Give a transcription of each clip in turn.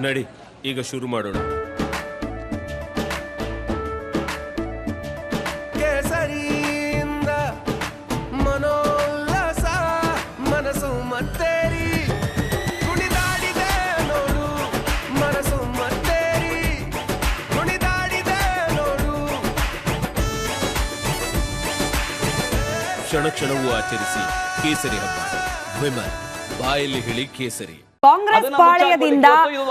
ನಡಿ ಈಗ ಶುರು ಮಾಡೋಣ. ಕೇಸರಿಯಿಂದ ಮನೋಲ್ಲಾಸ ಮನಸ್ಸು ಮತ್ತೇರಿ ಕುಣಿದಾಡಿದೆ ನೋಡು, ಮನಸ್ಸು ಮತ್ತೇರಿ ಕುಣಿದಾಡಿದೆ ನೋಡು. ಕ್ಷಣ ಕ್ಷಣವೂ ಆಚರಿಸಿ ಕೇಸರಿ ಹಬ್ಬ. ವಿಮಲ್ ಬಾಯಲ್ಲಿ ಹೇಳಿ ಕೇಸರಿ. ಕಾಂಗ್ರೆಸ್ ಪಾಳೆಯದಿಂದ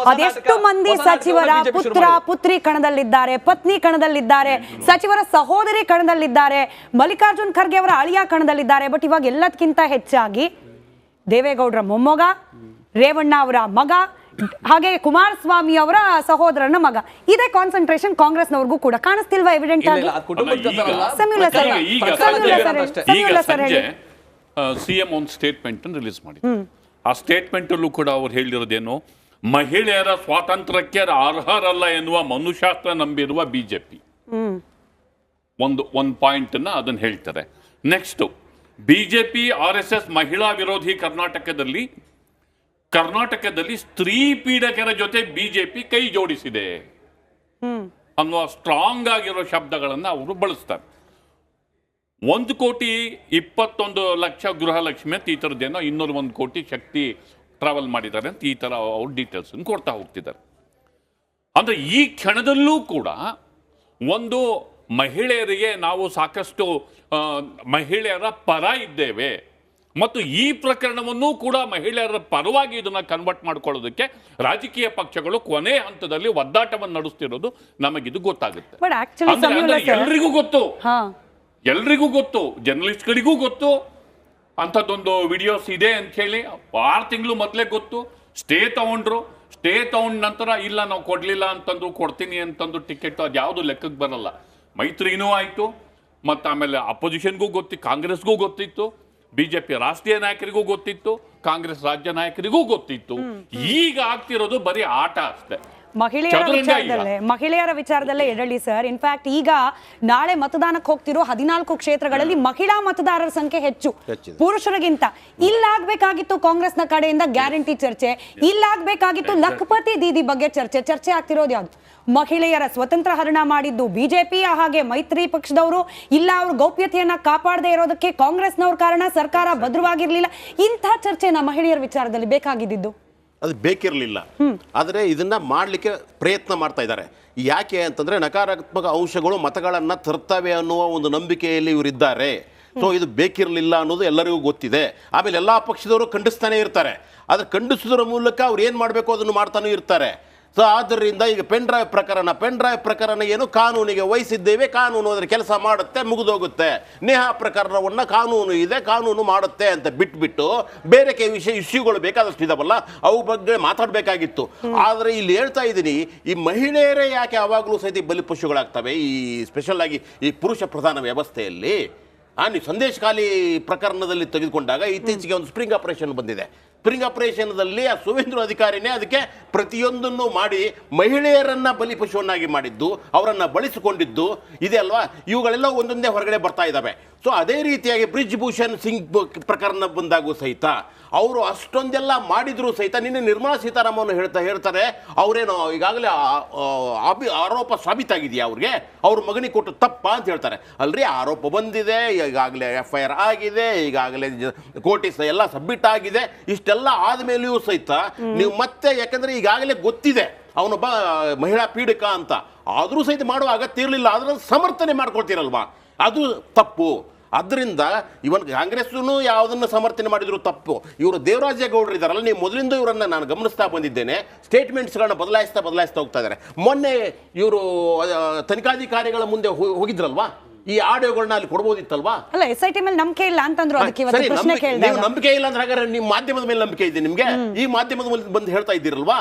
ಅದೆಷ್ಟು ಮಂದಿ ಸಚಿವರ ಪುತ್ರ ಪುತ್ರಿ ಕಣದಲ್ಲಿದ್ದಾರೆ, ಪತ್ನಿ ಕಣದಲ್ಲಿದ್ದಾರೆ, ಸಚಿವರ ಸಹೋದರಿ ಕಣದಲ್ಲಿದ್ದಾರೆ, ಮಲ್ಲಿಕಾರ್ಜುನ್ ಖರ್ಗೆ ಅವರ ಅಳಿಯ ಕಣದಲ್ಲಿದ್ದಾರೆ. ಬಟ್ ಇವಾಗ ಎಲ್ಲದಕ್ಕಿಂತ ಹೆಚ್ಚಾಗಿ ದೇವೇಗೌಡರ ಮೊಮ್ಮಗ, ರೇವಣ್ಣ ಅವರ ಮಗ, ಹಾಗೆ ಕುಮಾರಸ್ವಾಮಿ ಅವರ ಸಹೋದರನ ಮಗ. ಇದೇ ಕಾನ್ಸಂಟ್ರೇಷನ್ ಕಾಂಗ್ರೆಸ್ನವ್ರಿಗೂ ಕೂಡ ಕಾಣಿಸ್ತಿಲ್ವಾ? ಎವಿಡೆಂಟ್ ಆಗಿ ಸಿಎಂ ಒಂದು ಸ್ಟೇಟ್ಮೆಂಟ್ ರಿಲೀಸ್ ಮಾಡಿ. ಆ ಸ್ಟೇಟ್ಮೆಂಟ್ ಅಲ್ಲೂ ಕೂಡ ಅವ್ರು ಹೇಳಿರೋದೇನು, ಮಹಿಳೆಯರ ಸ್ವಾತಂತ್ರ್ಯಕ್ಕೆ ಅರ್ಹರಲ್ಲ ಎನ್ನುವ ಮನುಶಾಸ್ತ್ರ ನಂಬಿರುವ ಬಿಜೆಪಿ ಒಂದು ಪಾಯಿಂಟ್ ಅನ್ನ ಅದನ್ನ ಹೇಳ್ತಾರೆ. ನೆಕ್ಸ್ಟ್, ಬಿಜೆಪಿ RSS ಮಹಿಳಾ ವಿರೋಧಿ ಕರ್ನಾಟಕದಲ್ಲಿ ಸ್ತ್ರೀ ಪೀಡಕರ ಜೊತೆ ಬಿಜೆಪಿ ಕೈ ಜೋಡಿಸಿದೆ ಅನ್ನುವ ಸ್ಟ್ರಾಂಗ್ ಆಗಿರೋ ಶಬ್ದಗಳನ್ನ ಅವರು ಬಳಸ್ತಾರೆ. 1,21,00,000 ಗೃಹಲಕ್ಷ್ಮಿ ಅಂತ ಈ ಥರದ್ದೇನೋ 201 ಕೋಟಿ ಶಕ್ತಿ ಟ್ರಾವೆಲ್ ಮಾಡಿದ್ದಾರೆ ಅಂತ ಈ ಥರ ಅವ್ರು ಡೀಟೇಲ್ಸ್ ಕೊಡ್ತಾ ಹೋಗ್ತಿದ್ದಾರೆ. ಅಂದರೆ ಈ ಕ್ಷಣದಲ್ಲೂ ಕೂಡ ಒಂದು ಮಹಿಳೆಯರಿಗೆ ನಾವು ಸಾಕಷ್ಟು ಮಹಿಳೆಯರ ಪರ ಇದ್ದೇವೆ ಮತ್ತು ಈ ಪ್ರಕರಣವನ್ನು ಕೂಡ ಮಹಿಳೆಯರ ಪರವಾಗಿ ಇದನ್ನ ಕನ್ವರ್ಟ್ ಮಾಡ್ಕೊಳ್ಳೋದಕ್ಕೆ ರಾಜಕೀಯ ಪಕ್ಷಗಳು ಕೊನೆ ಹಂತದಲ್ಲಿ ಒದ್ದಾಟವನ್ನು ನಡೆಸ್ತಿರೋದು ನಮಗಿದು ಗೊತ್ತಾಗುತ್ತೆ. ಎಲ್ರಿಗೂ ಗೊತ್ತು, ಜರ್ನಲಿಸ್ಟ್ಗಳಿಗೂ ಗೊತ್ತು ಅಂಥದ್ದೊಂದು ವಿಡಿಯೋಸ್ ಇದೆ ಅಂತ ಹೇಳಿ 6 ತಿಂಗಳು ಮೊದಲೇ ಗೊತ್ತು. ಸ್ಟೇ ತಗೊಂಡ ನಂತರ ಇಲ್ಲ ನಾವು ಕೊಡ್ಲಿಲ್ಲ ಅಂತಂದ್ರು ಕೊಡ್ತೀನಿ ಅಂತಂದು ಟಿಕೆಟ್ ಅದು ಯಾವುದು ಲೆಕ್ಕಕ್ಕೆ ಬರಲ್ಲ. ಮೈತ್ರಿನೂ ಆಯಿತು, ಮತ್ತು ಆಮೇಲೆ ಅಪೋಸಿಷನ್ಗೂ ಗೊತ್ತಿತ್ತು, ಕಾಂಗ್ರೆಸ್ಗೂ ಗೊತ್ತಿತ್ತು, ಬಿಜೆಪಿ ರಾಷ್ಟ್ರೀಯ ನಾಯಕರಿಗೂ ಗೊತ್ತಿತ್ತು, ಕಾಂಗ್ರೆಸ್ ರಾಜ್ಯ ನಾಯಕರಿಗೂ ಗೊತ್ತಿತ್ತು. ಈಗ ಆಗ್ತಿರೋದು ಬರೀ ಆಟ ಅಷ್ಟೇ. ಮಹಿಳೆಯರ ವಿಚಾರದಲ್ಲೇ ಎಡಳಿ ಸರ್. ಇನ್ಫ್ಯಾಕ್ಟ್ ಈಗ ನಾಳೆ ಮತದಾನಕ್ಕೆ ಹೋಗ್ತಿರೋ 14 ಕ್ಷೇತ್ರಗಳಲ್ಲಿ ಮಹಿಳಾ ಮತದಾರರ ಸಂಖ್ಯೆ ಹೆಚ್ಚು ಪುರುಷರಿಗಿಂತ. ಇಲ್ಲಾಗಬೇಕಾಗಿತ್ತು ಕಾಂಗ್ರೆಸ್ನ ಕಡೆಯಿಂದ ಗ್ಯಾರಂಟಿ ಚರ್ಚೆ, ಇಲ್ಲಾಗಬೇಕಾಗಿತ್ತು ಲಖಪತಿ ದೀದಿ ಬಗ್ಗೆ ಚರ್ಚೆ ಆಗ್ತಿರೋದು ಯಾವುದು? ಮಹಿಳೆಯರ ಸ್ವತಂತ್ರ ಹರಣ ಮಾಡಿದ್ದು ಬಿಜೆಪಿ, ಹಾಗೆ ಮೈತ್ರಿ ಪಕ್ಷದವರು. ಇಲ್ಲ, ಅವ್ರ ಗೌಪ್ಯತೆಯನ್ನ ಕಾಪಾಡದೇ ಇರೋದಕ್ಕೆ ಕಾಂಗ್ರೆಸ್ನವ್ರ ಕಾರಣ, ಸರ್ಕಾರ ಭದ್ರವಾಗಿರ್ಲಿಲ್ಲ. ಇಂಥ ಚರ್ಚೆನ ಮಹಿಳೆಯರ ವಿಚಾರದಲ್ಲಿ ಬೇಕಾಗಿದ್ದು ಅದು ಬೇಕಿರಲಿಲ್ಲ. ಆದರೆ ಇದನ್ನ ಮಾಡಲಿಕ್ಕೆ ಪ್ರಯತ್ನ ಮಾಡ್ತಾ ಇದ್ದಾರೆ. ಯಾಕೆ ಅಂತಂದ್ರೆ ನಕಾರಾತ್ಮಕ ಅಂಶಗಳು ಮತಗಳನ್ನು ತರ್ತವೆ ಅನ್ನುವ ಒಂದು ನಂಬಿಕೆಯಲ್ಲಿ ಇವರಿದ್ದಾರೆ. ಸೊ ಇದು ಬೇಕಿರಲಿಲ್ಲ ಅನ್ನೋದು ಎಲ್ಲರಿಗೂ ಗೊತ್ತಿದೆ. ಆಮೇಲೆ ಎಲ್ಲ ಪಕ್ಷದವರು ಖಂಡಿಸ್ತಾನೆ ಇರ್ತಾರೆ. ಆದರೆ ಖಂಡಿಸೋದ್ರ ಮೂಲಕ ಅವ್ರು ಏನು ಮಾಡಬೇಕು ಅದನ್ನು ಮಾಡ್ತಾನೆ ಇರ್ತಾರೆ. ಸೊ ಆದ್ದರಿಂದ ಈಗ ಪೆನ್ ಡ್ರೈವ್ ಪ್ರಕರಣ ಏನು, ಕಾನೂನಿಗೆ ವಹಿಸಿದ್ದೇವೆ, ಕಾನೂನು ಅದರ ಕೆಲಸ ಮಾಡುತ್ತೆ, ಮುಗಿದೋಗುತ್ತೆ. ನೇಹಾ ಪ್ರಕರಣವನ್ನು ಕಾನೂನು ಇದೆ, ಕಾನೂನು ಮಾಡುತ್ತೆ ಅಂತ ಬಿಟ್ಬಿಟ್ಟು ಬೇರೆ ಇಶ್ಯೂಗಳು ಬೇಕಾದಷ್ಟು ಇದಾವಲ್ಲ ಅವು ಬಗ್ಗೆ ಮಾತಾಡಬೇಕಾಗಿತ್ತು. ಆದರೆ ಇಲ್ಲಿ ಹೇಳ್ತಾ ಇದ್ದೀನಿ, ಈ ಮಹಿಳೆಯರೇ ಯಾಕೆ ಯಾವಾಗಲೂ ಸಹಿತ ಬಲಿಪಶುಗಳಾಗ್ತವೆ ಈ ಸ್ಪೆಷಲ್ ಆಗಿ ಈ ಪುರುಷ ಪ್ರಧಾನ ವ್ಯವಸ್ಥೆಯಲ್ಲಿ. ನೀವು ಸಂದೇಶ ಖಾಲಿ ಪ್ರಕರಣದಲ್ಲಿ ತೆಗೆದುಕೊಂಡಾಗ ಇತ್ತೀಚೆಗೆ ಒಂದು ಸ್ಪ್ರಿಂಗ್ ಆಪರೇಷನ್ ಬಂದಿದೆ. ಸ್ಪ್ರಿಂಗ್ ಆಪರೇಷನ್ದಲ್ಲಿ ಆ ಸುವೇಂದ್ರ ಅಧಿಕಾರಿನೇ ಅದಕ್ಕೆ ಪ್ರತಿಯೊಂದನ್ನು ಮಾಡಿ ಮಹಿಳೆಯರನ್ನ ಬಲಿಪಶುವನ್ನಾಗಿ ಮಾಡಿದ್ದು, ಅವರನ್ನು ಬಳಸಿಕೊಂಡಿದ್ದು ಇದೆ ಅಲ್ವಾ. ಇವುಗಳೆಲ್ಲ ಒಂದೊಂದೇ ಹೊರಗಡೆ ಬರ್ತಾ ಇದ್ದಾವೆ. ಸೊ ಅದೇ ರೀತಿಯಾಗಿ ಬ್ರಿಜ್ ಭೂಷಣ್ ಸಿಂಗ್ ಪ್ರಕರಣ ಬಂದಾಗೂ ಸಹಿತ ಅವರು ಅಷ್ಟೊಂದೆಲ್ಲ ಮಾಡಿದ್ರು ಸಹಿತ ನಿನ್ನೆ ನಿರ್ಮಲಾ ಸೀತಾರಾಮನ್ ಹೇಳ್ತಾರೆ ಅವರೇನೋ ಈಗಾಗಲೇ ಆರೋಪ ಸಾಬೀತಾಗಿದೆಯಾ ಅವ್ರಿಗೆ, ಅವ್ರ ಮಗನಿಗೆ ಕೊಟ್ಟು ತಪ್ಪ ಅಂತ ಹೇಳ್ತಾರೆ. ಅಲ್ರಿ, ಆರೋಪ ಬಂದಿದೆ, ಈಗಾಗಲೇ FIR ಆಗಿದೆ, ಈಗಾಗಲೇ ಕೋರ್ಟಿಸ್ ಎಲ್ಲ ಸಬ್ಮಿಟ್ ಆಗಿದೆ. ಇಷ್ಟೆಲ್ಲ ಆದಮೇಲೆಯೂ ಸಹಿತ ನೀವು ಮತ್ತೆ, ಯಾಕಂದ್ರೆ ಈಗಾಗಲೇ ಗೊತ್ತಿದೆ ಅವನೊಬ್ಬ ಮಹಿಳಾ ಪೀಡಿಕ ಅಂತ, ಆದರೂ ಸಹಿತ ಮಾಡುವ ಅಗತ್ಯ ಇರಲಿಲ್ಲ. ಅದನ್ನು ಸಮರ್ಥನೆ ಮಾಡ್ಕೊಳ್ತೀರಲ್ವಾ, ಅದು ತಪ್ಪು. ಅದರಿಂದ ಇವನ್ ಕಾಂಗ್ರೆಸ್ನು ಯಾವುದನ್ನು ಸಮರ್ಥನೆ ಮಾಡಿದ್ರು ತಪ್ಪು. ಇವರು ದೇವರಾಜೇಗೌಡರು ಇದ್ದಾರಲ್ಲ, ನೀವು ಮೊದಲಿಂದ ಇವರನ್ನು ನಾನು ಗಮನಿಸ್ತಾ ಬಂದಿದ್ದೇನೆ, ಸ್ಟೇಟ್ಮೆಂಟ್ಸ್ಗಳನ್ನ ಬದಲಾಯಿಸ್ತಾ ಹೋಗ್ತಾ ಇದ್ದಾರೆ. ಮೊನ್ನೆ ಇವರು ತನಿಖಾಧಿಕಾರಿಗಳ ಮುಂದೆ ಹೋಗಿದ್ರಲ್ವಾ, ಈ ಆಡಿಯೋಗಳನ್ನ ಅಲ್ಲಿ ಕೊಡಬಹುದಿತ್ತಲ್ವಾ? ಅಲ್ಲ, SIT ಮೇಲೆ ನಂಬಿಕೆ ಇಲ್ಲ ಅಂತಂದ್ರು. ಅದಕ್ಕೆ ಇವತ್ತು ಪ್ರಶ್ನೆ ಕೇಳಿದೆ. ನೀವು ನಂಬಿಕೆ ಇಲ್ಲ ಅಂದ್ರೆ ಹಾಗಾದ್ರೆ ನಿಮ್ಮ ಮಾಧ್ಯಮದ ಮೇಲೆ ನಂಬಿಕೆ ಇದೆ ನಿಮ್ಗೆ? ಈ ಮಾಧ್ಯಮದ ಮೇಲೆ ಬಂದು ಹೇಳ್ತಾ ಇದ್ದೀರಲ್ವಾ?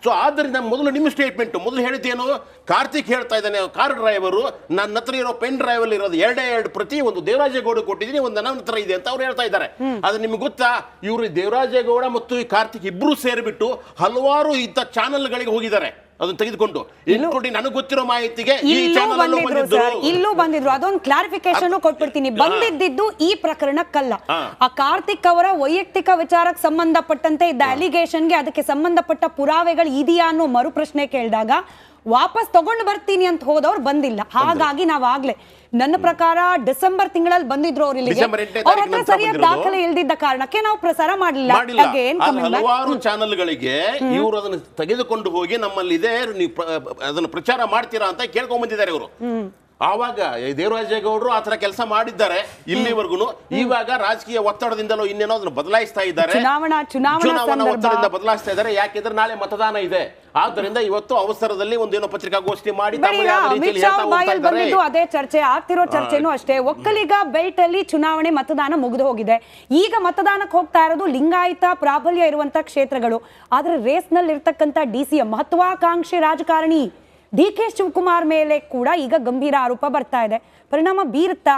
ಸೊ ಆದ್ದರಿಂದ ಮೊದಲು ನಿಮ್ಮ ಸ್ಟೇಟ್ಮೆಂಟ್ ಮೊದಲು ಹೇಳಿದ್ದೇನು, ಕಾರ್ತಿಕ್ ಹೇಳ್ತಾ ಇದ್ದಾನೆ, ಕಾರ್ ಡ್ರೈವರು ನನ್ನ ಹತ್ರ ಇರೋ ಪೆನ್ ಡ್ರೈವ್ ಅಲ್ಲಿ ಇರೋದು 2 ಪ್ರತಿ, ಒಂದು ದೇವರಾಜೇಗೌಡ ಕೊಟ್ಟಿದ್ದೀನಿ, ಒಂದು ನನ್ನ ಹತ್ರ ಇದೆ ಅಂತ ಅವ್ರು ಹೇಳ್ತಾ ಇದ್ದಾರೆ. ಅದು ನಿಮ್ಗೆ ಗೊತ್ತಾ, ಇವರು ದೇವರಾಜೇಗೌಡ ಮತ್ತು ಈ ಕಾರ್ತಿಕ್ ಇಬ್ರು ಸೇರಿಬಿಟ್ಟು ಹಲವಾರು ಇಂಥ ಚಾನೆಲ್ಗಳಿಗೆ ಹೋಗಿದ್ದಾರೆ. ಅದನ್ನ ತೆಗೆದುಕೊಂಡು ಇನ್ಕ್ಲೂಡಿಂಗ್ ನನಗೆ ಗೊತ್ತಿರೋ ಮಾಹಿತಿಗೆ ಈ ಇಲ್ಲೂ ಚಾನಲ್ ಅಲ್ಲೂ ಬಂದಿದ್ರು ಬಂದಿದ್ರು. ಸರ್, ಇಲ್ಲೂ ಬಂದಿದ್ರು. ಅದೊಂದು ಕ್ಲಾರಿಫಿಕೇಶನ್ ಕೊಟ್ಬಿಡ್ತೀನಿ. ಬಂದಿದ್ದು ಈ ಪ್ರಕರಣಕ್ಕಲ್ಲ, ಆ ಕಾರ್ತಿಕ್ ಅವರ ವೈಯಕ್ತಿಕ ವಿಚಾರಕ್ಕೆ ಸಂಬಂಧಪಟ್ಟಂತೆ ಇದ್ದ ಅಲಿಗೇಷನ್ಗೆ ಅದಕ್ಕೆ ಸಂಬಂಧಪಟ್ಟ ಪುರಾವೆಗಳು ಇದೆಯಾ ಅನ್ನೋ ಮರು ಪ್ರಶ್ನೆ ಕೇಳಿದಾಗ ವಾಪಸ್ ತಗೊಂಡು ಬರ್ತೀನಿ ಅಂತ ಹೋದವ್ರು ಬಂದಿಲ್ಲ. ಹಾಗಾಗಿ ನಾವಾಗ್ಲೇ ನನ್ನ ಪ್ರಕಾರ ಡಿಸೆಂಬರ್ ತಿಂಗಳಲ್ಲಿ ಬಂದಿದ್ರು ಅವ್ರು ಇಲ್ಲಿಗೆ. ಡಿಸೆಂಬರ್ 8ನೇ ಅವ್ರ ತಾರೀಕು ಹತ್ರ ನಂತರ ಸರಿಯಾದ ಬಂದಿರೋದು. ದಾಖಲೆ ಇಲ್ದಿದ್ದ ಕಾರಣಕ್ಕೆ ನಾವು ಪ್ರಸಾರ ಮಾಡಲಿಲ್ಲ. ಹಲವಾರು ಚಾನೆಲ್ಗಳಿಗೆ ಇವರು ಅದನ್ನು ತೆಗೆದುಕೊಂಡು ಹೋಗಿ ನಮ್ಮಲ್ಲಿ ಇದೆ, ನೀವು ಅದನ್ನು ಪ್ರಚಾರ ಮಾಡ್ತೀರಾ ಅಂತ ಕೇಳ್ಕೊಂಡ್ ಬಂದಿದ್ದಾರೆ ಇವರು. ಆವಾಗ ದೇವರಾಜೇಗೌಡರು ಆತರ ಕೆಲಸ ಮಾಡಿದ್ದಾರೆ ಇಲ್ಲಿವರೆಗೂ. ಇವಾಗ ರಾಜಕೀಯ ಒತ್ತಡದಿಂದಲೋ ಇನ್ನೇನೋ ಅದನ್ನು ಬದಲಾಯಿಸ್ತಾ ಇದ್ದಾರೆ, ಚುನಾವಣಾ ಒತ್ತಡದಿಂದ ಬದಲಾಯಿಸ್ತಾ ಇದ್ದಾರೆ. ಯಾಕೆಂದ್ರೆ ನಾಳೆ ಮತದಾನ ಇದೆ. ಆದ್ದರಿಂದ ಇವತ್ತು ಅವಸರದಲ್ಲಿ ಒಂದೇನೋ ಪತ್ರಿಕಾಗೋಷ್ಠಿ ಮಾಡಿ ಅಮಿತ್ ಶಾ ಬಾಯಲ್ಲಿ ಬಂದಿದ್ದು ಅದೇ ಚರ್ಚೆ ಆಗ್ತಿರೋ ಚರ್ಚೆನೂ ಅಷ್ಟೇ. ಒಕ್ಕಲಿಗ ಬೆಲ್ಟ್ ಅಲ್ಲಿ ಚುನಾವಣೆ ಮತದಾನ ಮುಗಿದು ಹೋಗಿದೆ. ಈಗ ಮತದಾನಕ್ಕೆ ಹೋಗ್ತಾ ಇರೋದು ಲಿಂಗಾಯತ ಪ್ರಾಬಲ್ಯ ಇರುವಂತ ಕ್ಷೇತ್ರಗಳು. ಆದ್ರೆ ರೇಸ್ ನಲ್ಲಿ ಇರ್ತಕ್ಕಂಥ ಡಿಸಿಎಂ ಮಹತ್ವಾಕಾಂಕ್ಷಿ ರಾಜಕಾರಣಿ ಡಿ ಕೆ ಶಿವಕುಮಾರ್ ಮೇಲೆ ಕೂಡ ಈಗ ಗಂಭೀರ ಆರೋಪ ಬರ್ತಾ ಇದೆ. ಪರಿಣಾಮ ಬೀರುತ್ತಾ?